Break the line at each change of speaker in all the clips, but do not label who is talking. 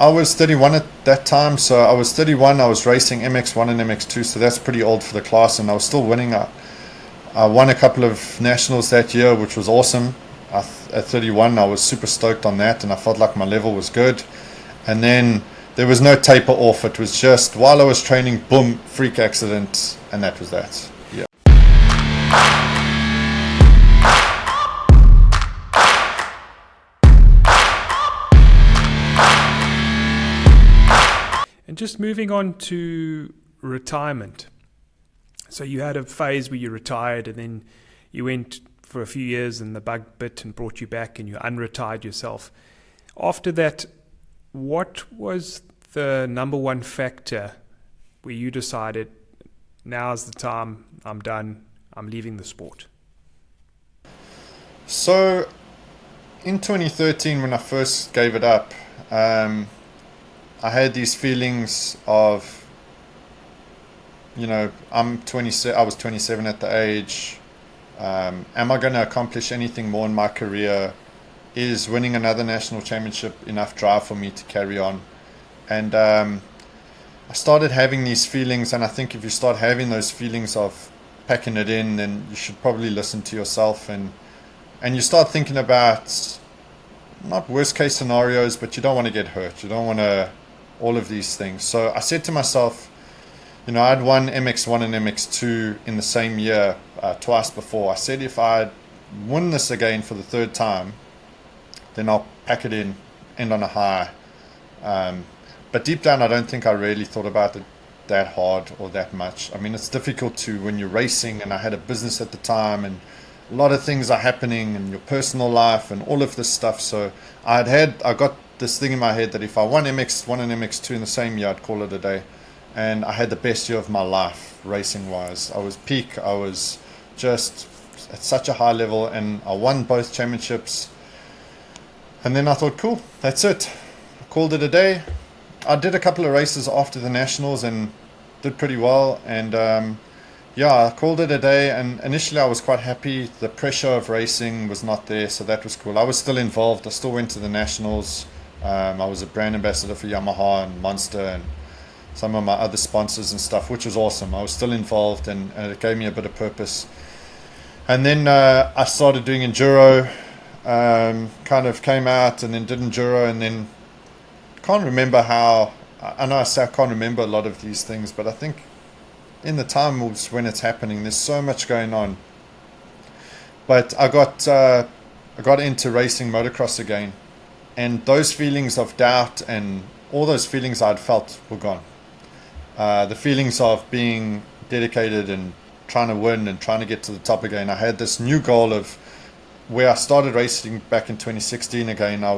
I was 31 at that time, so I was 31. I was racing MX1 and MX2, so that's pretty old for the class, and I was still winning. I won a couple of nationals that year, which was awesome. At 31, I was super stoked on that, and I felt like my level was good. And then there was no taper off. It was just while I was training, boom, freak accident, and that was that. Yeah.
And just moving on to retirement. So you had a phase where you retired and then you went for a few years and the bug bit and brought you back and you unretired yourself. After that, what was the number one factor where you decided, now's the time, I'm done, I'm leaving the sport?
So in 2013, when I first gave it up, I had these feelings of, I'm 27. I was 27 at the age. Am I going to accomplish anything more in my career? Is winning another national championship enough drive for me to carry on? And I started having these feelings, and I think if you start having those feelings of packing it in, then you should probably listen to yourself, and you start thinking about not worst case scenarios, but you don't want to get hurt. You don't want to all of these things. So I said to myself, I'd won MX1 and MX2 in the same year twice before. I said if I win this again for the third time, then I'll pack it in, end on a high. But deep down, I don't think I really thought about it that hard or that much. I mean, it's difficult to when you're racing, and I had a business at the time, and a lot of things are happening in your personal life and all of this stuff. So I got this thing in my head that if I won MX1 and MX2 in the same year, I'd call it a day. And I had the best year of my life racing wise. I was peak. I was just at such a high level, and I won both championships. And then I thought, cool, that's it. I called it a day. I did a couple of races after the nationals and did pretty well. And I called it a day. And initially I was quite happy. The pressure of racing was not there, so that was cool. I was still involved. I still went to the nationals. I was a brand ambassador for Yamaha and Monster and some of my other sponsors and stuff, which was awesome. I was still involved, and it gave me a bit of purpose. And then I started doing enduro, kind of came out and then did enduro, and then can't remember how. I know I say I can't remember a lot of these things, but I think in the time when it's happening, there's so much going on. But I got into racing motocross again, and those feelings of doubt and all those feelings I'd felt were gone. The feelings of being dedicated and trying to win and trying to get to the top again. I had this new goal of where I started racing back in 2016 again. I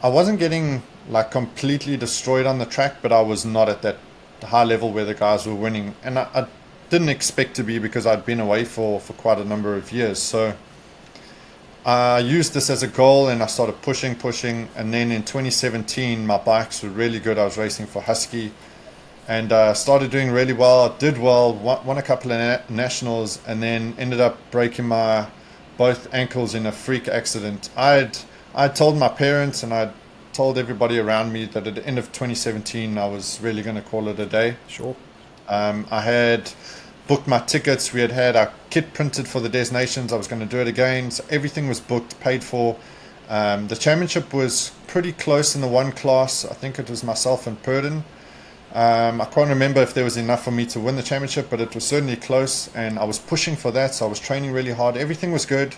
wasn't getting like completely destroyed on the track, but I was not at that high level where the guys were winning. And I didn't expect to be, because I'd been away for quite a number of years. So I used this as a goal, and I started pushing. And then in 2017, my bikes were really good. I was racing for Husky, and started doing really well. I did well, won a couple of nationals, and then ended up breaking my both ankles in a freak accident. I'd told my parents and I'd told everybody around me that at the end of 2017, I was really going to call it a day.
Sure.
I had booked my tickets. We had our kit printed for the Des Nations. I was going to do it again. So everything was booked, paid for. The championship was pretty close in the one class. I think it was myself and Purdon. I can't remember if there was enough for me to win the championship, but it was certainly close, and I was pushing for that, so I was training really hard. Everything was good.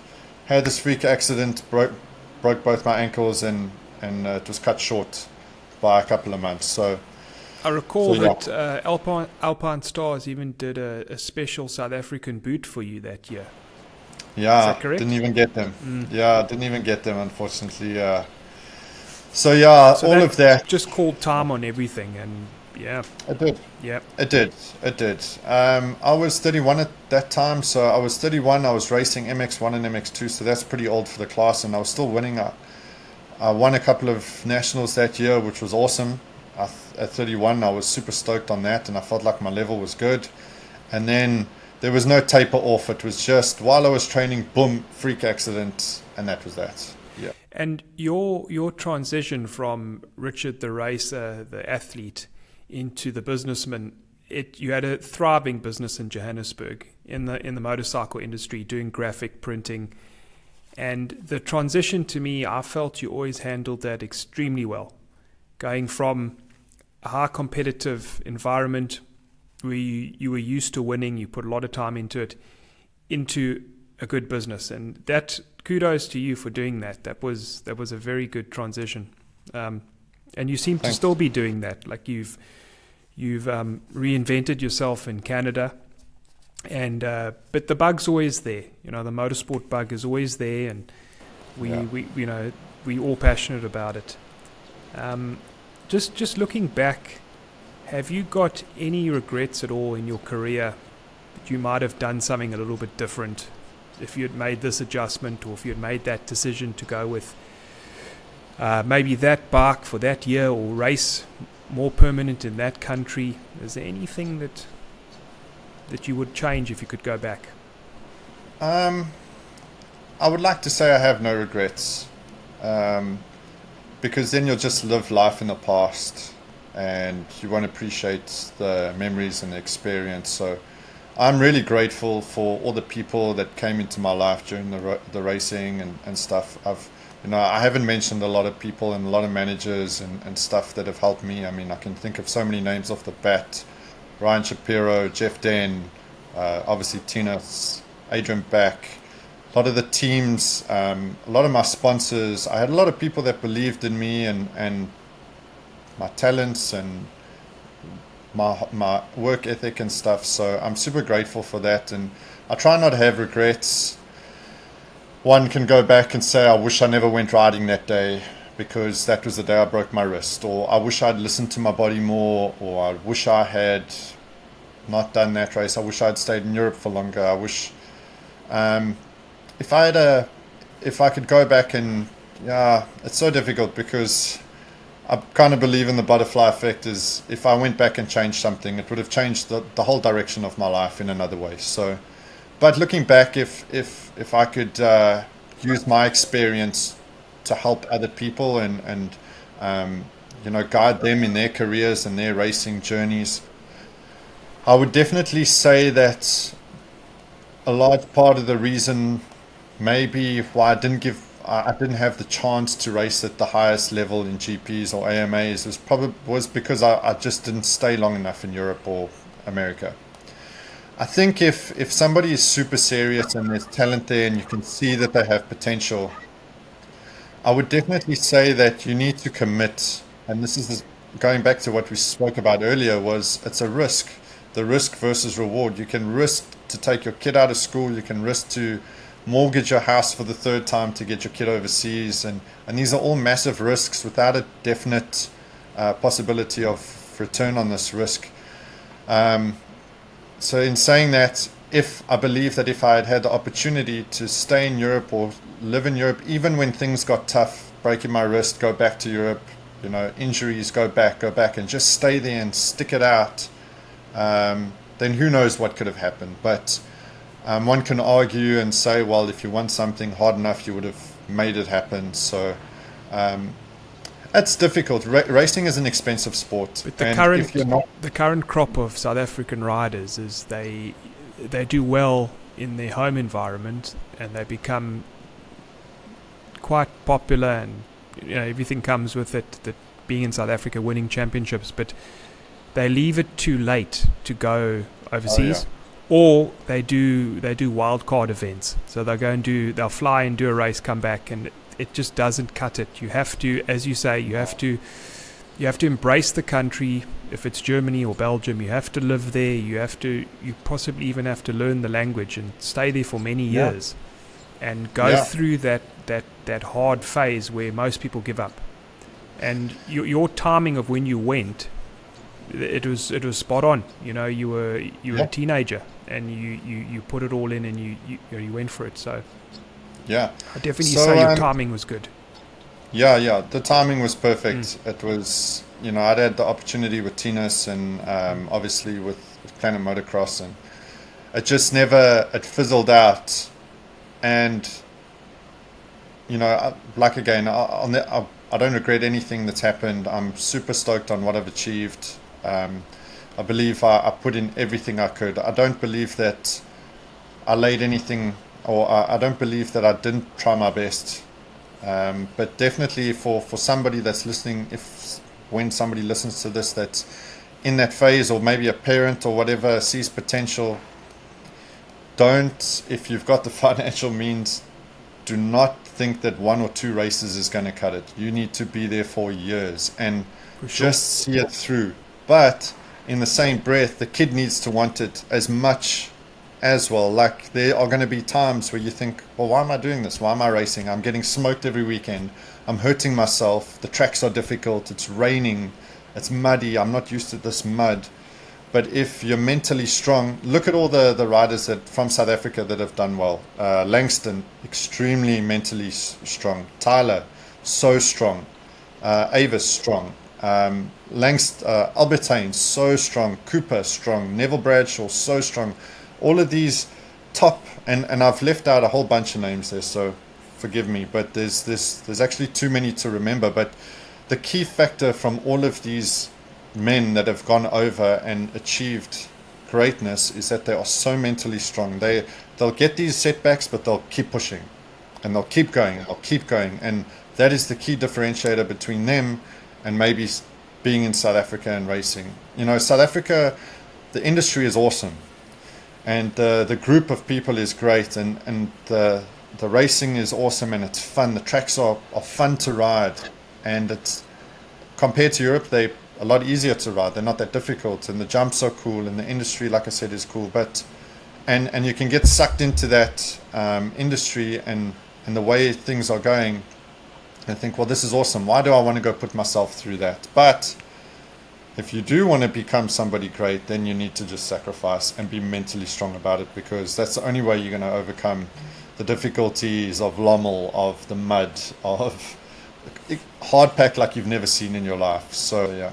Had this freak accident, broke both my ankles, and it was cut short by a couple of months. So
I recall that Alpine Stars even did a special South African boot for you that year.
Yeah,
is that correct?
Didn't even get them. Yeah, didn't even get them, unfortunately. So yeah, so all of that
just called time on everything, and yeah,
it did.
Yeah,
it did. I was 31 at that time, so I was 31. I was racing MX1 and MX2, so that's pretty old for the class, and I was still winning. I won a couple of nationals that year, which was awesome. At 31, I was super stoked on that, and I felt like my level was good. And then there was no taper off. It was just while I was training, boom, freak accident, and that was that. Yeah.
And your transition from Richard the racer, the athlete, into the businessman, you had a thriving business in Johannesburg in the motorcycle industry, doing graphic printing. And the transition, to me, I felt you always handled that extremely well. Going from a high competitive environment where you were used to winning, you put a lot of time into it, into a good business. And that, kudos to you for doing that. That was a very good transition. And you seem to still be doing that. Like you've reinvented yourself in Canada. And but the bug's always there. The motorsport bug is always there, and we all passionate about it. Just looking back, have you got any regrets at all in your career that you might have done something a little bit different if you had made this adjustment, or if you had made that decision to go with maybe that bike for that year, or race more permanent in that country? Is there anything that you would change if you could go back?
I would like to say I have no regrets, because then you'll just live life in the past and you won't appreciate the memories and the experience. So I'm really grateful for all the people that came into my life during the racing and stuff. I haven't mentioned a lot of people and a lot of managers and stuff that have helped me. I mean, I can think of so many names off the bat: Ryan Shapiro, Jeff Den, obviously Tina, Adrian Back, a lot of the teams, a lot of my sponsors. I had a lot of people that believed in me and my talents and my work ethic and stuff. So I'm super grateful for that, and I try not to have regrets. One can go back and say, I wish I never went riding that day, because that was the day I broke my wrist, or I wish I'd listened to my body more, or I wish I had not done that race. I wish I'd stayed in Europe for longer. I wish if I could go back, and it's so difficult, because I kind of believe in the butterfly effect. Is if I went back and changed something, it would have changed the whole direction of my life in another way. So, but looking back, if I could use my experience to help other people and guide them in their careers and their racing journeys, I would definitely say that a large part of the reason maybe why I didn't have the chance to race at the highest level in GPs or AMAs was because I just didn't stay long enough in Europe or America. I think if somebody is super serious and there's talent there and you can see that they have potential, I would definitely say that you need to commit. And this is going back to what we spoke about earlier, was it's a risk. The risk versus reward. You can risk to take your kid out of school. You can risk to mortgage your house for the third time to get your kid overseas. And these are all massive risks without a definite possibility of return on this risk. So in saying that, I believe that if I had had the opportunity to stay in Europe or live in Europe, even when things got tough, breaking my wrist, go back to Europe, injuries, go back and just stay there and stick it out, then who knows what could have happened. But one can argue and say, well, if you want something hard enough, you would have made it happen. So it's difficult. Racing is an expensive sport.
But the current crop of South African riders is they do well in their home environment, and they become quite popular, and everything comes with it, that being in South Africa, winning championships, but they leave it too late to go overseas. Or they do wildcard events. So they'll fly and do a race, come back, and it just doesn't cut it. You have to, as you say, you have to embrace the country. If it's Germany or Belgium, you have to live there. You possibly even have to learn the language and stay there for many years, and go through that hard phase where most people give up. And your timing of when you went, it was spot on. You were a teenager, and you put it all in, and you went for it. So I definitely say your timing was good.
The timing was perfect. It was, I'd had the opportunity with Tinas and obviously with Planet Motocross, and it just never, it fizzled out. And like again, I don't regret anything that's happened. I'm super stoked on what I've achieved. I believe I put in everything I could. I don't believe that I laid anything, or I don't believe that I didn't try my best. But definitely for somebody that's listening, when somebody listens to this that's in that phase, or maybe a parent or whatever, sees potential, if you've got the financial means, do not think that 1 or 2 races is going to cut it. You need to be there for years and just see it through. But in the same breath, the kid needs to want it as much as well. Like, there are going to be times where you think, well, why am I doing this? Why am I racing? I'm getting smoked every weekend. I'm hurting myself. The tracks are difficult. It's raining. It's muddy. I'm not used to this mud. But if you're mentally strong, look at all the riders from South Africa that have done well. Langston, extremely mentally strong. Tyler, so strong. Avis, strong. Albertine, so strong. Cooper, strong. Neville Bradshaw, so strong. All of these top, and I've left out a whole bunch of names there, so forgive me, but there's actually too many to remember. But the key factor from all of these men that have gone over and achieved greatness is that they are so mentally strong. They'll get these setbacks, but they'll keep pushing, and they'll keep going, and that is the key differentiator between them and maybe being in South Africa and racing. South Africa, the industry is awesome, and the group of people is great, and the racing is awesome, and it's fun. The tracks are fun to ride, and it's, compared to Europe, they're a lot easier to ride. They're not that difficult, and the jumps are cool, and the industry, like I said, is cool. But and you can get sucked into that industry and the way things are going, and think, well, this is awesome. Why do I want to go put myself through that? But if you do want to become somebody great, then you need to just sacrifice and be mentally strong about it, because that's the only way you're going to overcome the difficulties of Lommel, of the mud, of hard pack like you've never seen in your life. So yeah.